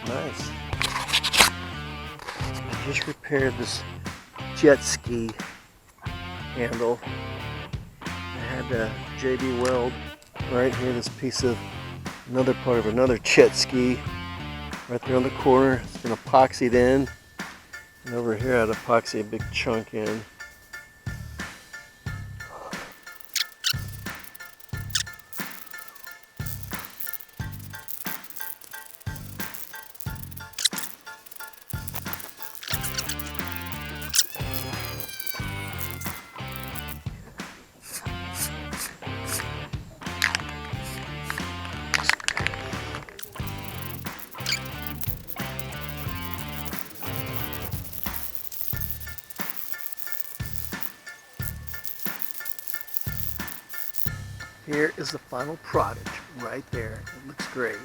Nice. I just repaired this jet ski handle. I had a JB Weld right here, this piece of another part of another jet ski right there on the corner. It's been epoxied in, and over here I had epoxy a big chunk in. Here is the final product right there. It looks great.